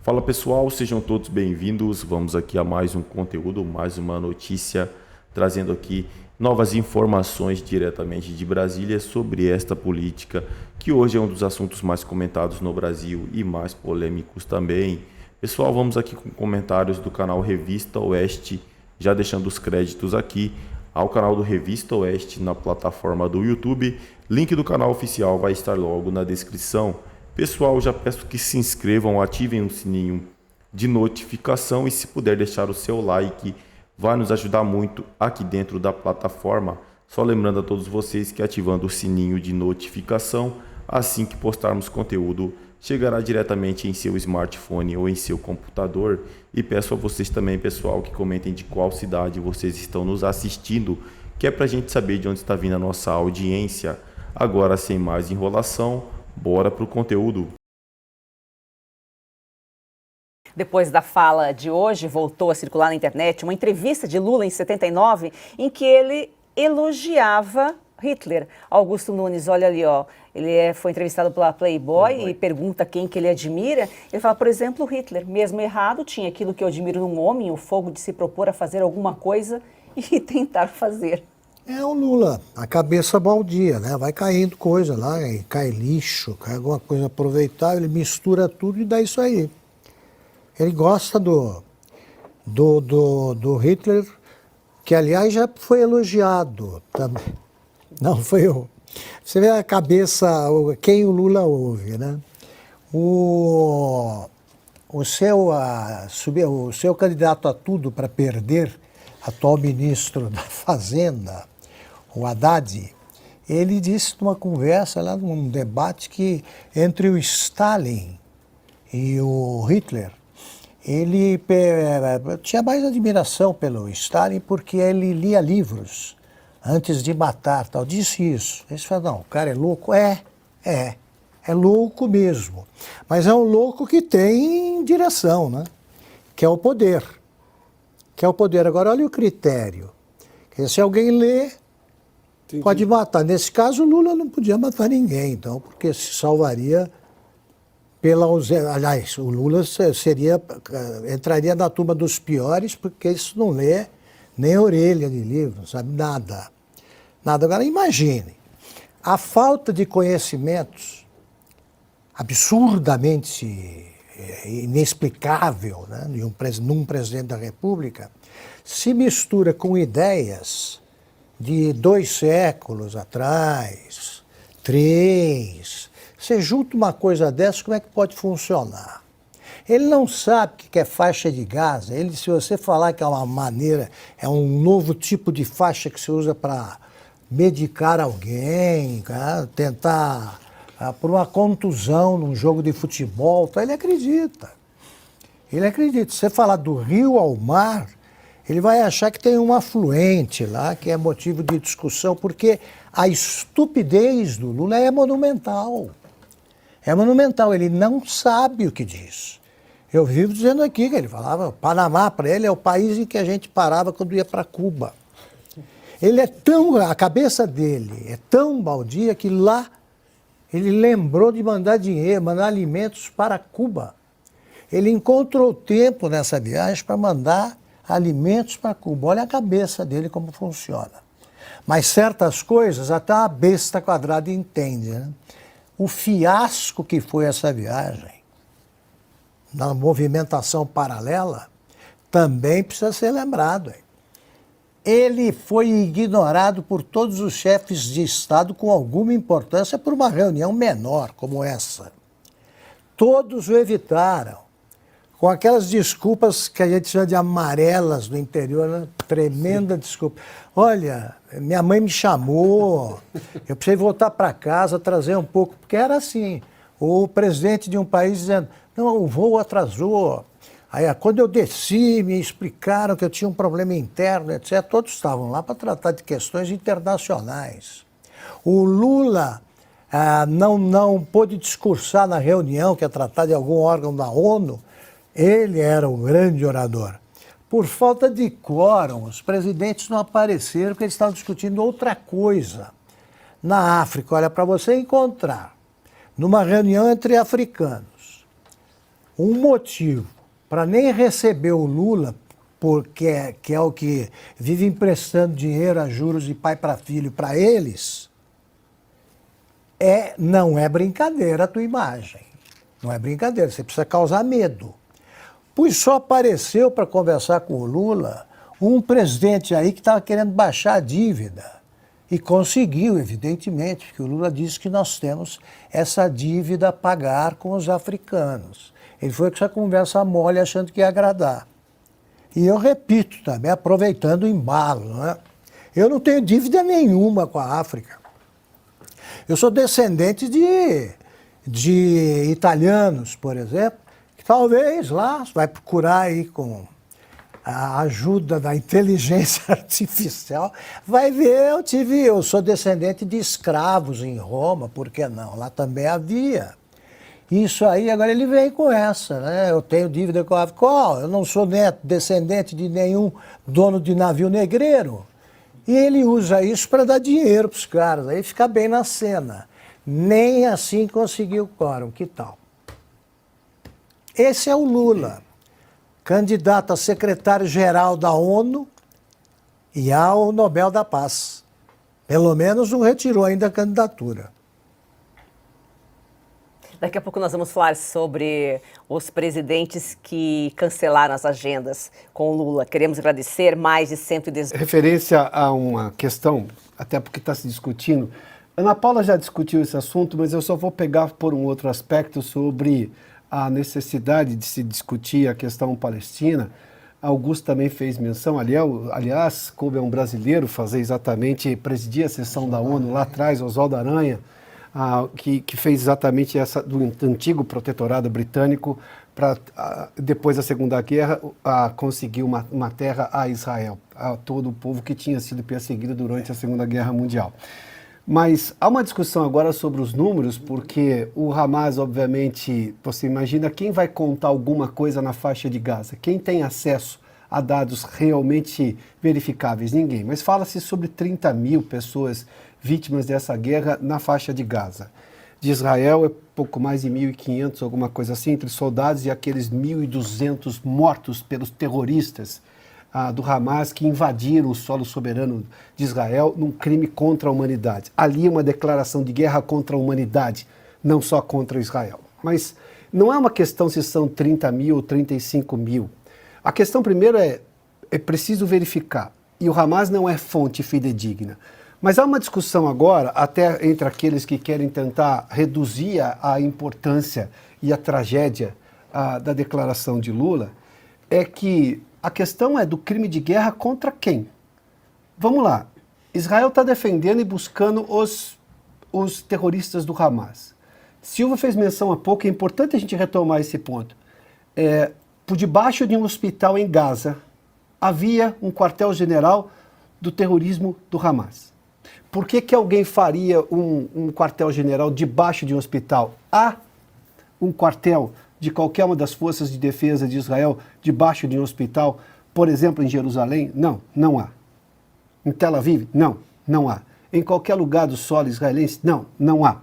Fala pessoal, sejam todos bem-vindos. Vamos aqui a mais um conteúdo, mais uma notícia, trazendo aqui novas informações diretamente de Brasília sobre esta política, que hoje é um dos assuntos mais comentados no Brasil e mais polêmicos também. Pessoal, vamos aqui com comentários do canal Revista Oeste, já deixando os créditos aqui ao canal do Revista Oeste na plataforma do YouTube. Link do canal oficial vai estar logo na descrição. Pessoal, já peço que se inscrevam, ativem o sininho de notificação e se puder deixar o seu like, vai nos ajudar muito aqui dentro da plataforma. Só lembrando a todos vocês que ativando o sininho de notificação, assim que postarmos conteúdo, chegará diretamente em seu smartphone ou em seu computador. E peço a vocês também, pessoal, que comentem de qual cidade vocês estão nos assistindo, que é para a gente saber de onde está vindo a nossa audiência. Agora, sem mais enrolação, bora para o conteúdo. Depois da fala de hoje, voltou a circular na internet uma entrevista de Lula em 79, em que ele elogiava Hitler. Augusto Nunes, olha ali, ó, ele foi entrevistado pela Playboy e pergunta quem que ele admira. Ele fala, por exemplo, Hitler, mesmo errado, tinha aquilo que eu admiro num homem, o fogo de se propor a fazer alguma coisa e tentar fazer. É o Lula, a cabeça baldia, né? Vai caindo coisa lá, cai lixo, cai alguma coisa aproveitável, ele mistura tudo e dá isso aí. Ele gosta do Hitler, que aliás já foi elogiado também. Não foi eu. Você vê a cabeça, quem o Lula ouve, né? O seu candidato a tudo para perder, atual ministro da Fazenda, o Haddad, ele disse numa conversa, lá num debate, que entre o Stalin e o Hitler, ele tinha mais admiração pelo Stalin porque ele lia livros antes de matar, tal. Disse isso. Ele falou, não, o cara é louco? É louco mesmo. Mas é um louco que tem direção, né? Que é o poder. Agora, olha o critério. Se alguém lê, entendi, pode matar. Nesse caso, o Lula não podia matar ninguém, então, porque se salvaria pela ausência. Aliás, o Lula entraria na turma dos piores, porque isso não lê nem orelha de livro, não sabe nada. Agora, imagine, a falta de conhecimentos absurdamente inexplicável, né, num presidente da República, se mistura com ideias de 2 séculos atrás, 3. Você junta uma coisa dessa, como é que pode funcionar? Ele não sabe o que é faixa de gás. Se você falar que é uma maneira, é um novo tipo de faixa que se usa para medicar alguém, tentar por uma contusão num jogo de futebol, então ele acredita. Se você falar do rio ao mar, ele vai achar que tem um afluente lá, que é motivo de discussão, porque a estupidez do Lula é monumental. Ele não sabe o que diz. Eu vivo dizendo aqui que ele falava, Panamá para ele é o país em que a gente parava quando ia para Cuba. A cabeça dele é tão baldia que lá ele lembrou de mandar dinheiro, mandar alimentos para Cuba. Ele encontrou tempo nessa viagem para mandar alimentos para Cuba. Olha a cabeça dele como funciona. Mas certas coisas até uma besta quadrada entende, né? O fiasco que foi essa viagem, na movimentação paralela, também precisa ser lembrado. Ele foi ignorado por todos os chefes de Estado com alguma importância por uma reunião menor como essa. Todos o evitaram, com aquelas desculpas que a gente chama de amarelas no interior, né? Tremenda desculpa. Olha, minha mãe me chamou, eu precisei voltar para casa, trazer um pouco, porque era assim, o presidente de um país dizendo, não, o voo atrasou. Aí, quando eu desci, me explicaram que eu tinha um problema interno, etc. Todos estavam lá para tratar de questões internacionais. O Lula não pôde discursar na reunião, que é tratar de algum órgão da ONU. Ele era o grande orador. Por falta de quórum, os presidentes não apareceram porque eles estavam discutindo outra coisa. Na África, olha, para você encontrar, numa reunião entre africanos, um motivo para nem receber o Lula, porque que é o que vive emprestando dinheiro a juros de pai para filho para eles, não é brincadeira a tua imagem. Não é brincadeira, você precisa causar medo. Pois só apareceu para conversar com o Lula um presidente aí que estava querendo baixar a dívida. E conseguiu, evidentemente, porque o Lula disse que nós temos essa dívida a pagar com os africanos. Ele foi com essa conversa mole achando que ia agradar. E eu repito também, aproveitando o embalo, né? Eu não tenho dívida nenhuma com a África. Eu sou descendente de italianos, por exemplo, que talvez lá vai procurar aí com a ajuda da inteligência artificial, vai ver, eu sou descendente de escravos em Roma, por que não? Lá também havia. Isso aí, agora ele vem com essa, né? Eu tenho dívida com a África. Eu não sou descendente de nenhum dono de navio negreiro. E ele usa isso para dar dinheiro para os caras, aí fica bem na cena. Nem assim conseguiu o quórum, que tal? Esse é o Lula, candidato a secretário-geral da ONU e ao Nobel da Paz. Pelo menos não retirou ainda a candidatura. Daqui a pouco nós vamos falar sobre os presidentes que cancelaram as agendas com o Lula. Queremos agradecer mais de 118. Referência a uma questão, até porque está se discutindo, Ana Paula já discutiu esse assunto, mas eu só vou pegar por um outro aspecto sobre a necessidade de se discutir a questão palestina. Augusto também fez menção, aliás, coube a um brasileiro fazer exatamente, presidir a sessão da ONU lá atrás, Oswaldo Aranha, que fez exatamente essa do antigo protetorado britânico para, depois da Segunda Guerra, conseguir uma terra a Israel, a todo o povo que tinha sido perseguido durante a Segunda Guerra Mundial. Mas há uma discussão agora sobre os números, porque o Hamas, obviamente, você imagina quem vai contar alguma coisa na faixa de Gaza? Quem tem acesso a dados realmente verificáveis? Ninguém. Mas fala-se sobre 30 mil pessoas vítimas dessa guerra na faixa de Gaza. De Israel é pouco mais de 1.500, alguma coisa assim, entre soldados e aqueles 1.200 mortos pelos terroristas do Hamas que invadiram o solo soberano de Israel num crime contra a humanidade. Ali é uma declaração de guerra contra a humanidade, não só contra Israel. Mas não é uma questão se são 30 mil ou 35 mil. A questão primeiro é preciso verificar, e o Hamas não é fonte fidedigna. Mas há uma discussão agora, até entre aqueles que querem tentar reduzir a importância e a tragédia da declaração de Lula, é que a questão é do crime de guerra contra quem? Vamos lá. Israel está defendendo e buscando os terroristas do Hamas. Silva fez menção há pouco, é importante a gente retomar esse ponto. Por debaixo de um hospital em Gaza, havia um quartel-general do terrorismo do Hamas. Por que alguém faria um quartel-general debaixo de um hospital? Há um quartel de qualquer uma das forças de defesa de Israel debaixo de um hospital, por exemplo, em Jerusalém? Não, não há. Em Tel Aviv? Não, não há. Em qualquer lugar do solo israelense? Não, não há.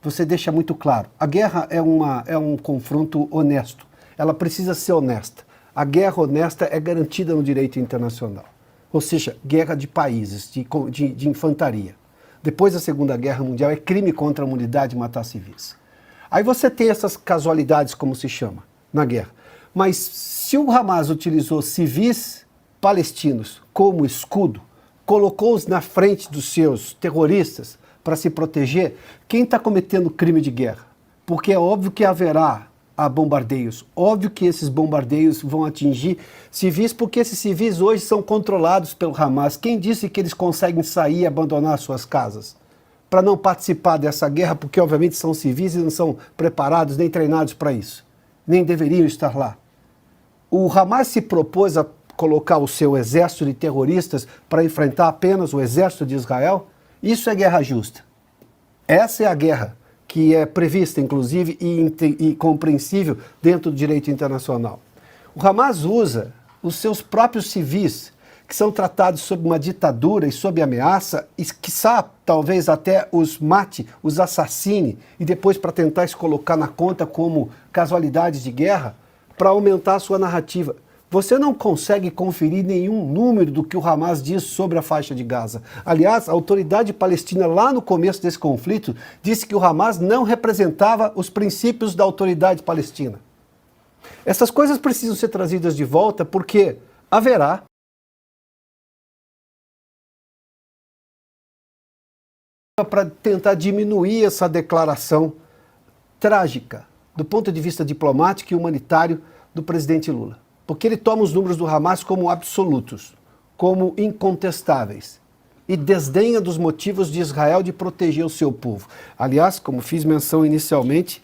Você deixa muito claro. A guerra é um confronto honesto. Ela precisa ser honesta. A guerra honesta é garantida no direito internacional. Ou seja, guerra de países, de infantaria. Depois da Segunda Guerra Mundial, é crime contra a humanidade matar civis. Aí você tem essas casualidades, como se chama, na guerra. Mas se o Hamas utilizou civis palestinos como escudo, colocou-os na frente dos seus terroristas para se proteger, quem está cometendo crime de guerra? Porque é óbvio que haverá bombardeios. Óbvio que esses bombardeios vão atingir civis, porque esses civis hoje são controlados pelo Hamas. Quem disse que eles conseguem sair e abandonar suas casas para não participar dessa guerra, porque obviamente são civis e não são preparados nem treinados para isso, nem deveriam estar lá? O Hamas se propôs a colocar o seu exército de terroristas para enfrentar apenas o exército de Israel? Isso é guerra justa. Essa é a guerra que é prevista, inclusive, e compreensível dentro do direito internacional. O Hamas usa os seus próprios civis, que são tratados sob uma ditadura e sob ameaça, e quiçá talvez até os mate, os assassine, e depois para tentar se colocar na conta como casualidades de guerra, para aumentar a sua narrativa. Você não consegue conferir nenhum número do que o Hamas diz sobre a faixa de Gaza. Aliás, a autoridade palestina, lá no começo desse conflito, disse que o Hamas não representava os princípios da autoridade palestina. Essas coisas precisam ser trazidas de volta porque haverá para tentar diminuir essa declaração trágica do ponto de vista diplomático e humanitário do presidente Lula. Porque ele toma os números do Hamas como absolutos, como incontestáveis, e desdenha dos motivos de Israel de proteger o seu povo. Aliás, como fiz menção inicialmente,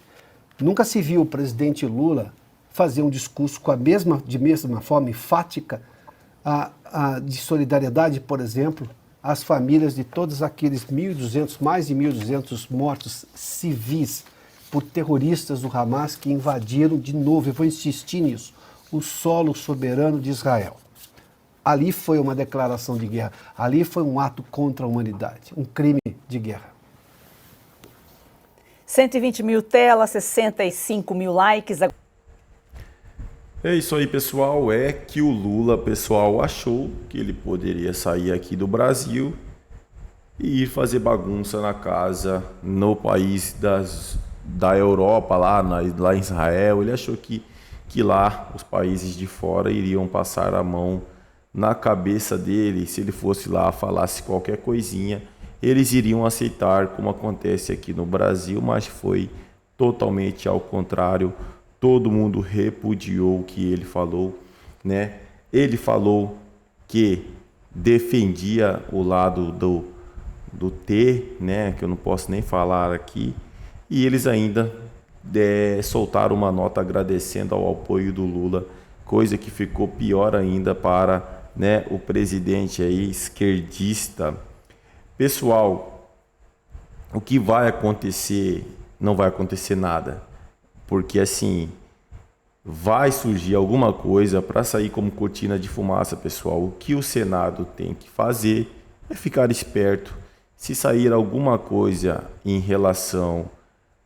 nunca se viu o presidente Lula fazer um discurso de mesma forma enfática de solidariedade, por exemplo, às famílias de todos aqueles mais de 1.200 mortos civis por terroristas do Hamas que invadiram de novo, eu vou insistir nisso, o solo soberano de Israel. Ali foi uma declaração de guerra, ali foi um ato contra a humanidade, um crime de guerra. 120 mil telas, 65 mil likes. É isso aí, pessoal. É que o Lula, pessoal, achou que ele poderia sair aqui do Brasil e ir fazer bagunça na casa, no país da Europa, lá em Israel. Ele achou que lá os países de fora iriam passar a mão na cabeça dele. Se ele fosse lá, falasse qualquer coisinha, eles iriam aceitar, como acontece aqui no Brasil, mas foi totalmente ao contrário. Todo mundo repudiou o que ele falou, né? Ele falou que defendia o lado do T, né? Que eu não posso nem falar aqui. E eles ainda soltaram uma nota agradecendo ao apoio do Lula, coisa que ficou pior ainda para, né, o presidente aí esquerdista. Pessoal, o que vai acontecer? Não vai acontecer nada. Porque assim, vai surgir alguma coisa para sair como cortina de fumaça, pessoal. O que o Senado tem que fazer é ficar esperto. Se sair alguma coisa em relação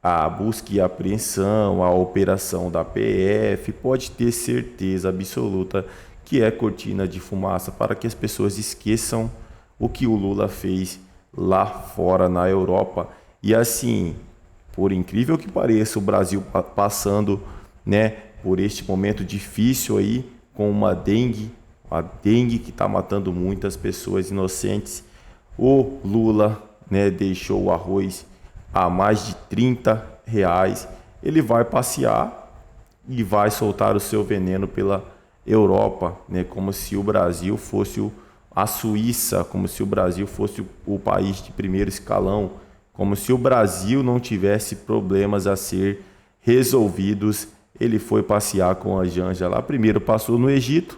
à busca e apreensão, à operação da PF, pode ter certeza absoluta que é cortina de fumaça para que as pessoas esqueçam o que o Lula fez lá fora na Europa. E assim, por incrível que pareça, o Brasil passando, né, por este momento difícil aí, com uma dengue que está matando muitas pessoas inocentes. O Lula, né, deixou o arroz a mais de R$30. Ele vai passear e vai soltar o seu veneno pela Europa, né, como se o Brasil fosse a Suíça, como se o Brasil fosse o país de primeiro escalão, como se o Brasil não tivesse problemas a ser resolvidos. Ele foi passear com a Janja lá. Primeiro passou no Egito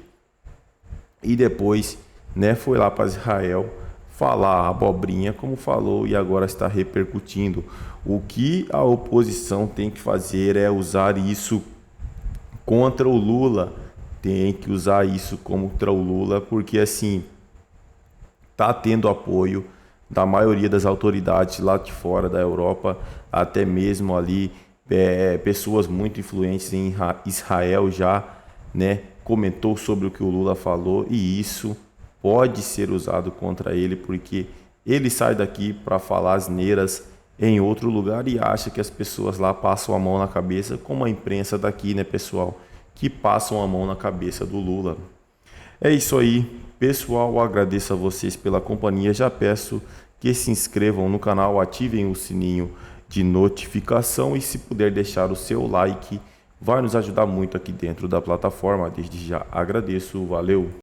e depois, né, foi lá para Israel falar abobrinha como falou e agora está repercutindo. O que a oposição tem que fazer é usar isso contra o Lula. Tem que usar isso contra o Lula porque assim está tendo apoio da maioria das autoridades lá de fora da Europa, até mesmo ali pessoas muito influentes em Israel já, né, comentou sobre o que o Lula falou e isso pode ser usado contra ele porque ele sai daqui para falar asneiras em outro lugar e acha que as pessoas lá passam a mão na cabeça, como a imprensa daqui, né, pessoal, que passam a mão na cabeça do Lula. É isso aí, pessoal, agradeço a vocês pela companhia, já peço que se inscrevam no canal, ativem o sininho de notificação e se puder deixar o seu like, vai nos ajudar muito aqui dentro da plataforma. Desde já agradeço, valeu!